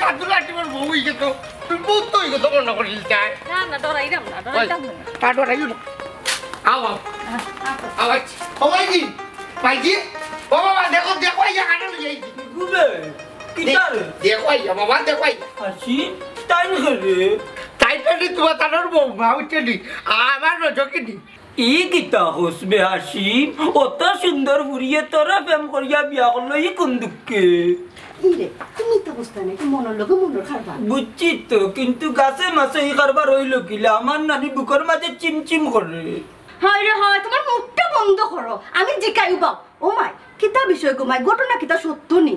সাদুল আটিমার বউ হয়ে গেত তুই বহুত তো হয়ে গেত মনে করিল চাই না না ডরাইরাম না ডরাইতাম না তা ডরাইও না আও আওয়াজ সবাই কি পাইছি ও বাবা দেখো দেখো ইয়া কাটা লই যাইছি গুবে কিটার দেখো ইয়া বাবা দেখো আসি টাইম করে টাইটানি তোমার তানোর বউ মা উঠেনি আমার নজকিনি ই কিতা হসবে হাসিম অত সুন্দর ফুরিয়ে তোরা প্রেম করিয়া বিয়া করলো ই কোন দুঃখে ইরে তুমি তো বুঝতে না কি মনের লোকে মনের খারবা বুঝছি তো কিন্তু গাছে মাছে ই কারবার হইল কিলা আমার নানি বুকের মাঝে চিমচিম করে হয় রে হয় তোমার মুখটা বন্ধ করো আমি জিকাইবা ও মাই কিতা বিষয় গো মাই ঘটনা কিতা সত্য নি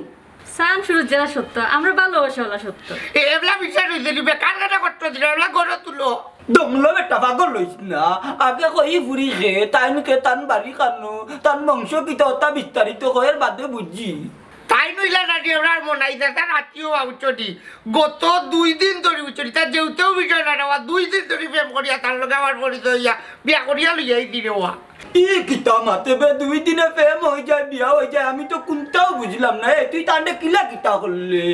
সান শুরু যারা সত্য আমরা ভালোবাসা হলা সত্য এবলা বিচার হইতে দিবে কার কাটা করতে দিলে এবলা গড়ে তুলো দমলো বেটা পাগল লইস না আগে কই ফুরিছে তাইনকে তান বাড়ি কানু তান বংশ কিতা অতা বিস্তারিত কয়ের বাদে বুঝছি তাই নইলা না এবলার মনাই দাদা রাতিও উচ্চটি গত 2 দিন ধরে উচ্চটি তার যেতেও বিষয় না নেওয়া 2 দিন ধরে প্রেম করিয়া তার লগে আমার পরিচয় হইয়া বিয়া করিয়া লইয়াই দিলে ওয়া ই কিতা মাতে বে 2 দিনে প্রেম হয়ে যায় বিয়া হয়ে যায় আমি তো কোনটাও বুঝলাম না এ তুই তান্ডে কিলা কিতা করলে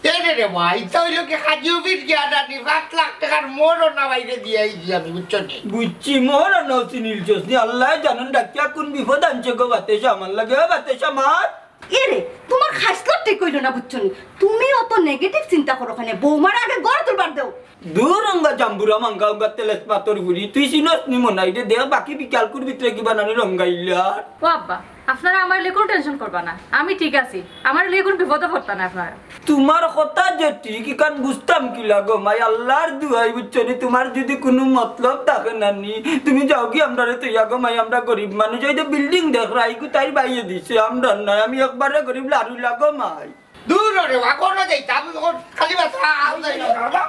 তেরে রে ভাই তাইলে কি হাজি অফিস গিয়া দাদি 5 লাখ টাকার মোড়ও না বাইরে দিয়াই দি আমি উচ্চটি বুঝছি মোর নসি নীলচসনি আল্লাহ জানেন ডাকিয়া কোন বিপদ আনছে গো বাতেশা আমার লাগে বাতেশা মার এরে তোমার খাসলো ঠিক কইলো না বুঝছো নি তুমি অত নেগেটিভ চিন্তা করো খানে বৌমার আগে গড় তুলবার দেও দূরঙ্গা জাম্বুরা মাঙ্গা উঙ্গা তেলেস পাতর গুড়ি তুই চিনস নি মনাই দে দেখ বাকি বিকাল কুর ভিতরে কি বানানি রঙ্গাইলা ও আব্বা আপনারা আমার লিয়ে কোনো টেনশন করবা না আমি ঠিক আছি আমার লিয়ে কোনো বিপদে পড়তা না আপনারা তোমার কথা যে ঠিক কান বুঝতাম কি লাগো মাই আল্লাহর দুয়াই বুঝছনি তোমার যদি কোনো মতলব থাকে নানি তুমি যাও কি আমরা রে তুই আগো মাই আমরা গরিব মানুষ এই যে বিল্ডিং দেখ রাইকু তাই বাইয়ে দিছে আমরা নাই আমি একবারে গরিব লাড়ু লাগো মাই দূর রে ওয়া কোন যাইতা আমি খালি বাসা আউ যাই না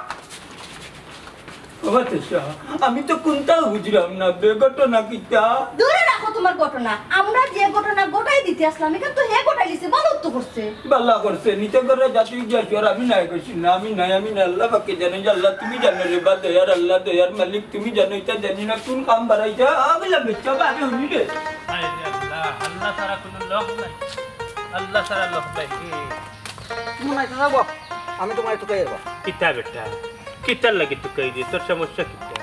বাতেশা আমি তো কোনটাও বুঝলাম না বে ঘটনা কিটা দূরে রাখো তোমার ঘটনা আমরা যে ঘটনা গোটাই দিতে আসলাম এখান তো হে গোটাই লিছে বলো তো করছে বাল্লা করছে নিতে করে জাতি যাচ্ছি আর আমি নাই করছি না আমি নাই আল্লাহ বাকি জানে যে আল্লাহ তুমি জানো রে বা দয়ার আল্লাহ দয়ার মালিক তুমি জানো এটা জানি না কোন কাম বাড়াইছে আগলা বেচ্চা বাকি হইনি রে আল্লাহ আল্লাহ সারা কোনো লোক নাই আল্লাহ সারা লোক নাই মনে থাকবো আমি তোমার তো কই দেবো কিতা বেটা কিতার লাগে তো কই দি তোর সমস্যা কিতা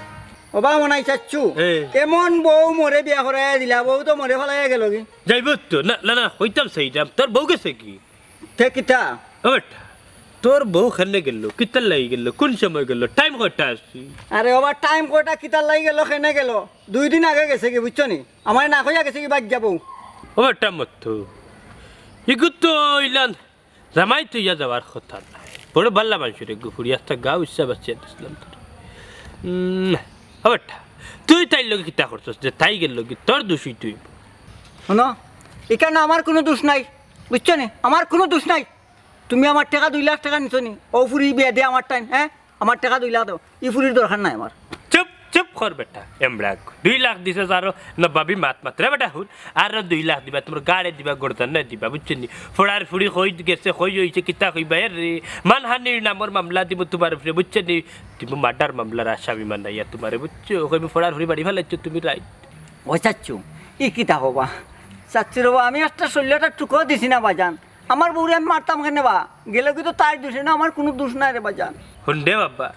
ও বা মনে চাচ্ছু হ্যাঁ। এমন বউ মরে বিয়া করে দিলা বউ তো মরে ফেলাই গেল কি যাইব তো না না না হইতাম সেইটাম তোর বউ গেছে কি তে কিতা ও বেটা তোর বউ খানে গেল কিতার লাগি গেল কোন সময় গেল টাইম কয়টা আসছি আরে ওবার টাইম কয়টা কিতার লাগি গেল কেনে গেল 2 দিন আগে গেছে কি বুঝছো নি আমার না কইয়া গেছে কি বাদ যাবো ও বেটা মত ইগু তো ইলান রামাই তো ইয়া যাওয়ার কথা না বড় বাল্লা মানুষের গুফুরি একটা গাও ইচ্ছা বাচ্চা দিছিলাম তোর ও বেটা তুই তাই লোক কিতা করছস যে তাই গেল কি তোর দোষী তুই শোনো এখানে আমার কোনো দোষ নাই বুঝছো নি আমার কোনো দোষ নাই তুমি আমার টাকা 2 লাখ টাকা নিছো নি ও ফুরি বিয়া দে আমার টাইম হ্যাঁ আমার টাকা 2 লাখ দাও ই ফুরির দরকার নাই আমার চুপ চুপ কর বেটা এমরাক 2 লাখ দিছে আরো নবাবি মাত মাত্রা বেটা হুন আর 2 লাখ দিবা তোমার গাড়ি দিবা গড়তান না দিবা বুঝছনি ফড়ার ফুড়ি কই গেছে কই হইছে কিতা কইবা রে মানহানির নামর মামলা দিব তোমার উপরে বুঝছনি তুমি মার্ডার মামলার আসামি মানাইয়া তোমারে বুঝছো কইবি ফড়ার ফুড়ি বাড়ি ফেলাইছো তুমি রাইট ওই চাচ্ছু ই কিতা হবা চাচ্ছি রে আমি একটা শরীরটা টুকো দিছি না বাজান আমার বউরে আমি মারতাম কেন বা গেলে কি তো তার দোষ না আমার কোনো দোষ নাই রে বাজান হুন দে বাবা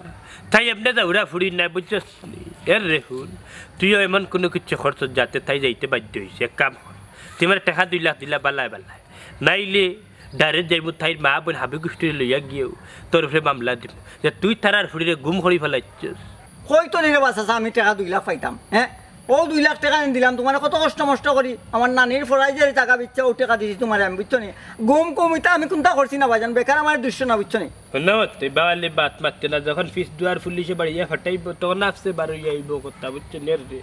তাই এমনি দৌড়া ফুড়ি না বুঝছস এর রে হুন তুইও এমন কোনো কিছু খরচ যাতে তাই যাইতে বাধ্য হয়েছে এক কাম কর তোমার টাকা 2 লাখ দিলা বালায় বালায় নাইলে ডাইরেক্ট যাইব তাই মা বোন হাবি গোষ্ঠী লইয়া গিয়েও তোর উপরে মামলা দিব যে তুই তারার ফুড়িরে গুম করি ফেলাইছস কই তো নিরে বাসা আমি টাকা 2 লাখ পাইতাম হ্যাঁ ও 2 লাখ টাকা দিলাম তোমার কত কষ্ট মষ্ট করি আমার নানির ফরাই যে টাকা বিচ্ছে ও টাকা দিছি তোমার আমি বুঝছো নি গুম কমিতা আমি কোনটা করছি না বাজান বেকার আমার দুশ্য না বুঝছো নি নমস্তে বাবালে বাত মারতে না যখন ফিস দুয়ার পুলিশে বাড়িয়া ফাটাইব তখন আসতে বারো যাইব কথা বুঝছো নের রে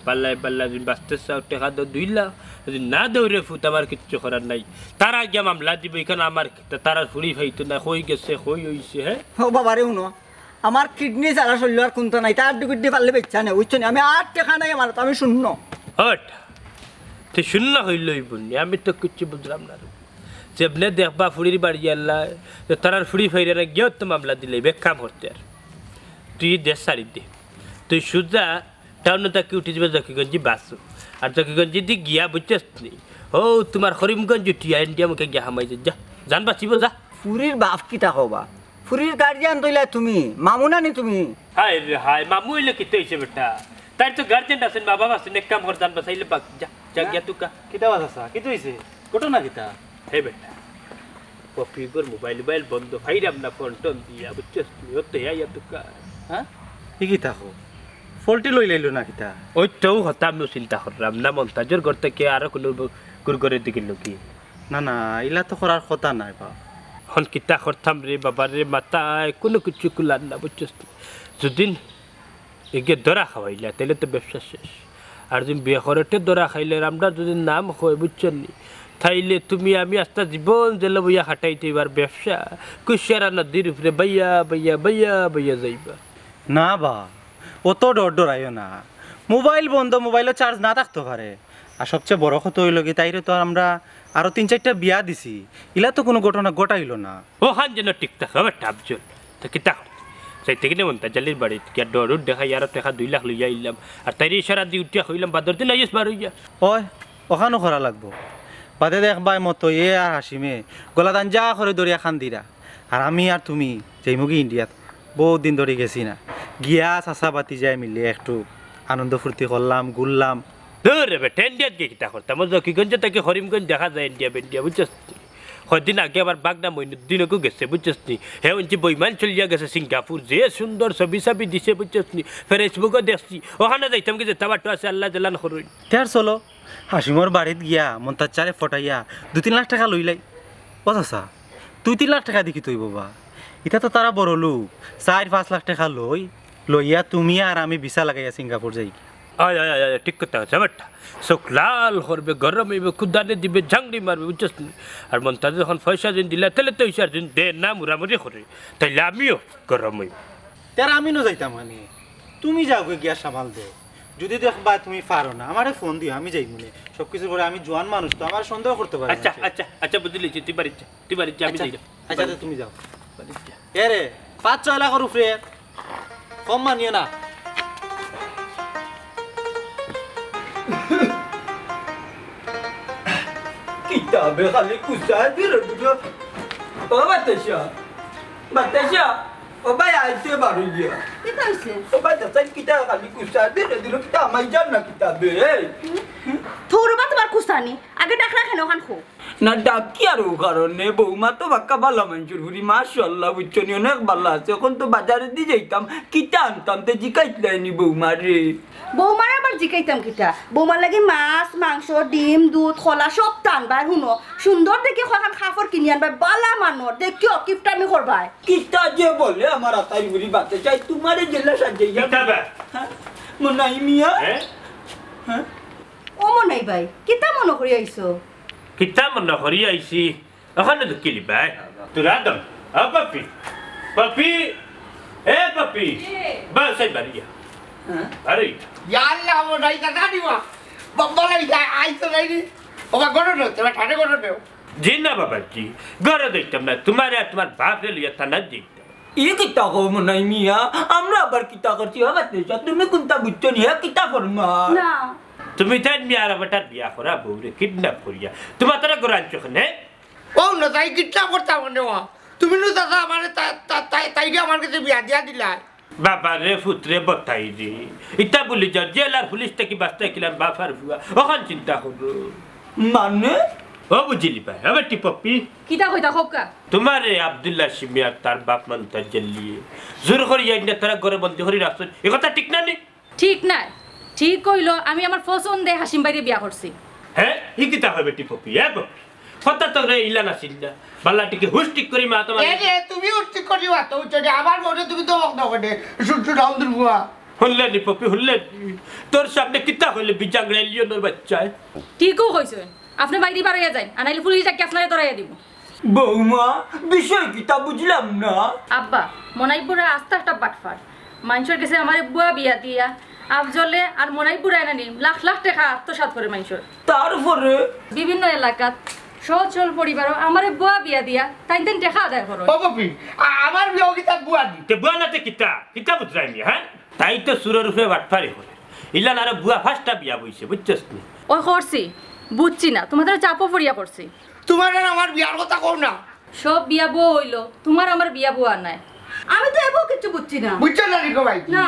পাল্লায় পাল্লা যদি বাঁচতে চাও টাকা দাও 2 লাখ যদি না দৌড়ে ফুট আমার কিচ্ছু করার নাই তারা গিয়া মামলা দিব এখানে আমার তারা ফুড়ি ফাইতো না কই গেছে কই হইছে হ্যাঁ ও বাবারে শুনো আমার কিডনি সারা শরীর আর কোনটা নাই তার ডিগুডি পারলে বেচ্ছা নেই বুঝছো নি আমি আর টাকা নাই আমার তো আমি শূন্য হট তুই শূন্য হইলই বললি আমি তো কিচ্ছু বুঝলাম না যেমনে দেখবা ফুড়ির বাড়ি আল্লাহ তারার ফুড়ি ফাইরে গিয়েও তো মামলা দিলে বেকাম করতে আর তুই দেশ সারি দে তুই সুজা টাউনে তাকে উঠে যাবে জকিগঞ্জি বাসু আর জকিগঞ্জি দিয়ে গিয়া বুঝছিস নি ও তোমার করিমগঞ্জ উঠিয়া ইন্ডিয়া মুখে গিয়া হামাই যা জান বাঁচিব যা পুরীর বাপ কিতা হবা ফুরির গার্জিয়ান তৈলা তুমি মামুনা নি তুমি হায় রে হায় মামু হইলে কি হইছে বেটা তাই তো গার্জেন আছেন মা বাবা আছেন এক কাম করতাম বাসাইলে পাক যা যা গিয়া তুকা কিতা বাজ আছে কি হইছে ঘটনা কিতা হে বেটা পপিগর মোবাইল বন্ধ ফাইরাম না ফোন টোন দিয়া বুঝছস তুই ওতে আইয়া তুকা হ্যাঁ কি কিতা হো ফলটি লই লাইলো না কিতা ওইটাও হতাম চিন্তা করলাম না মন্তাজর ঘর থেকে আরো কোনো গুরগরের দিকে লোকি না না ইলা তো করার কথা নাই বা হন কিতা করতাম রে বাবা রে মাথায় কোনো কিছু কুলার না বুঝছস যদিন এগে দরা খাওয়াইলা তাহলে তো ব্যবসা শেষ আর যদি বিয়ে করতে দরা খাইলে আমরা যদি নাম হয় বুঝছেন নি তাইলে তুমি আমি আস্তে জীবন জেলে বইয়া হাঁটাইতে এবার ব্যবসা কুশিয়ারা নদীর উপরে বাইয়া বাইয়া বাইয়া বাইয়া যাইবা না বা অত ডর আইও না মোবাইল বন্ধ মোবাইলও চার্জ না থাকতে পারে আর সবচেয়ে বড় কথা হইল কি তাইরে তো আমরা আরো 3-4টা বিয়া দিছি ইলা তো কোনো ঘটনা ঘটাইল না ও হান যেন টিকটা খাবার টাপজন তো কিতা সেই থেকে মন্তা জালির বাড়ি কি ডর দেখাই আর টাকা 2 লাখ লইয়া আইলাম আর তাইরে ইশারা দিয়ে উঠিয়া হইলাম বাদর দিন আইস বার হইয়া ওই ওখানো করা লাগবো বাদে দেখবাই মতো এ আর হাসিমে গলা দান যা করে দরিয়া খান দিরা আর আমি আর তুমি যেই মুগি ইন্ডিয়াত বহুত দিন ধরে গেছি না গিয়া চাষা বাতি যাই মিলে একটু আনন্দ ফুর্তি করলাম ঘুরলাম ধরে বেটা ইন্ডিয়াত গিয়ে কিতা করতাম জকিগঞ্জ থেকে হরিমগঞ্জ দেখা যায় ইন্ডিয়া বেন্ডিয়া বুঝছস কদিন আগে আবার বাগনা মইনুদ্দিনকেও গেছে বুঝছস নি হে উঞ্চি বইমান চলিয়া গেছে সিঙ্গাপুর যে সুন্দর ছবি ছবি দিছে বুঝছস নি ফেসবুকও দেখছি ওখানে যাইতাম কি যে তাবাটো আছে আল্লাহ জালান হরই তার চলো হাসিমর বাড়িত গিয়া মন্তার চারে ফটাইয়া 2-3 লাখ টাকা লইলাই ও চাচা 2-3 লাখ টাকা দেখি তুই বাবা এটা তো তারা বড় লোক 4-5 লাখ টাকা লইয়া তুমি আর আমি ভিসা লাগাইয়া সিঙ্গাপুর যাই আয় আয় আয় ঠিক কথা আছে বেটা চোখ লাল করবে গরম হইবে খুদানে দিবে ঝাংড়ি মারবে বুঝছস নি আর মন্তাজ যখন পয়সা দিন দিলা তাহলে তো ইসার দিন দে না মুরামুরি করে তাইলে আমিও গরম হইব তার আমি ন যাইতাম মানে তুমি যাও গিয়া সামাল দে যদি দেখবা তুমি পারো না আমারে ফোন দিও আমি যাই মনে সবকিছু করে আমি জোয়ান মানুষ তো আমার সন্দেহ করতে পারে আচ্ছা আচ্ছা আচ্ছা বুঝলি তুই বাড়িতে আমি যাই আচ্ছা তুমি যাও এ রে 5-6 লাখের উপরে কম মানিও না কিতাবে খালি কুসায় দিলে দুটো ও বাতাসা ও ভাই আইতে বাড়ি গিয়া কিতা হইছে ও বাতাসা কিতা খালি কুসায় দিলে দিল কিতা আমাই জান না কিতাবে থৌরবা তোমার কুস্তানি আগে ডাকরা কেন ওখান খো না ডাকি আর ও কারণে বৌমা তো বাক্কা ভালো মানুষের হুরি মাশাআল্লাহ বুঝছনি অনেক ভালো আছে এখন তো বাজারে দিয়ে যাইতাম কিতা আনতাম তে জিকাইতলাইনি বৌমা রে বৌমার আবার জিকাইতাম কিটা বৌমার লাগি মাছ মাংস ডিম দুধ খোলা সব টানবার শুনো সুন্দর দেখে কখন খাফর কিনি আনবার বালা মানর দেখিও কিপটামি করবাই কিতা যে বলে আমার আতাই হুরি বাতে চাই তোমারে জেলা সাজাইয়া কিতাবে মনাই মিয়া হ্যাঁ ও মনাই ভাই কিতা মনে করি আইছো কিতা মনে করি আইছি ওখানে তো কিলি ভাই তোর আদম পাপি পাপি এ পাপি বাস আই বাড়িয়া আরে ইয়াল্লা মোনাই দাদা দিবা বলে আইতো নাই নি ওবা গড় নো তোরা ঠানে গড় নো জি না বাবাজি ঘরে দেখতাম না তোমার আর তোমার বাপরে লিয়া থানা দেখতাম ই কিতা গো মনাই মিয়া আমরা আবার কিতা করছি বাতে তুমি কোনটা বুঝছনি হে কিতা ফরমা না তুমি তাই মিয়ার বেটার বিয়া করা বউরে কিডন্যাপ করিয়া তোমার তারা করে আনছো কেন ও না তাই কিটনা করতাম মনে হওয়া তুমি নো দাদা আমার তাইকে আমার কাছে বিয়া দিয়া দিলা বাবা রে ফুতরে বতাই রে ইটা বলি যা জেলার পুলিশ থেকে বাস্তা কিলাম বাফার ফুয়া ওখান চিন্তা করো মানে ও বুঝিলি ভাই আবার টিপপি কিতা কইতা খবকা তোমার আব্দুল্লাহ সিমিয়ার তার বাপ মানতা জেলিয়ে জোর করি যাই না তারা ঘরে বন্দি হরি রাখছেন এ কথা ঠিক না নি ঠিক নাই ঠিক কইলো আমি আমার পছন্দে হাসিম বাইরে বিয়া করছি হ্যাঁ ই কিতা হবে টিপপি হ্যাঁ কথা তো রে ইলা না চিন্তা বাল্লাটিকে হুস্টিক করি মা তোমার এ রে তুমি উঠতে করিবা তো চলে আমার মনে তুমি তো বক দাও করে শুটু ডাউন বুয়া হল্লে টিপপি হল্লে তোর সামনে কিতা হইলে বিজাং রেলিয়নের বাচ্চায় ঠিকও কইছেন আপনি বাইরে বাড়াইয়া যান আনাইলে পুলিশ ডাকি আপনারে ধরাইয়া দিব বৌমা বিষয় কিতা বুঝলাম না আব্বা মনাইপুরে আস্তে একটা বাটফার মানুষের কাছে আমার বুয়া বিয়া দিয়া আফজলে আর মনাইপুরে এনে লাখ লাখ টাকা আত্মসাৎ করে মানুষের তারপরে বিভিন্ন এলাকাত সচ্ছল পরিবারও আমার বুয়া বিয়া দিয়া তাই তাই টাকা আদায় করো ও বাপি আমার বিয়া কিতা বুয়া দি তে বুয়া নাতে কিতা কিতা বুঝরাই নি হ্যাঁ তাই তো সুরের উপরে বাটপারি হলে ইলান আর বুয়া ফার্স্টটা বিয়া বইছে বুঝছস নি ওই করছি বুঝছি না তোমাদের চাপও পড়িয়া পড়ছি তোমার আর আমার বিয়ার কথা কও না সব বিয়া বউ হইলো তোমার আমার বিয়া বউ আর নাই আমি তো এবো কিছু বুঝছি না বুঝছো না রিকো ভাই না।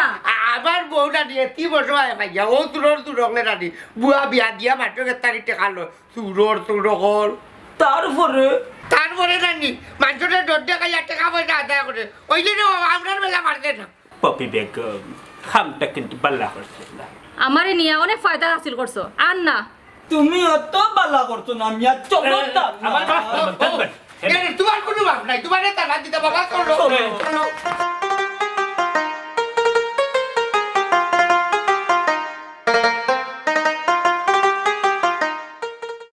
আমার বউটা দিয়ে 3 বছর আয় ভাইয়া ও তুরলে রানি বুয়া বিয়া দিয়া মাত্র 1 তারিখ টাকা লো তুরর হল তারপরে রানি মানুষের দরজা খাইয়া টাকা পয়সা আদায় করে ওই জন্য আপনার বেলা মারতে না পপি বেগম খামটা কিন্তু পাল্লা করছে না আমারে নিয়ে অনেক ফায়দা হাসিল করছো আর না তুমি অত বালা করছো না আমি আর চলতাম না। আমার তোমার কোনো ভাব নাই তোমার তারা দিতে বাবা চলো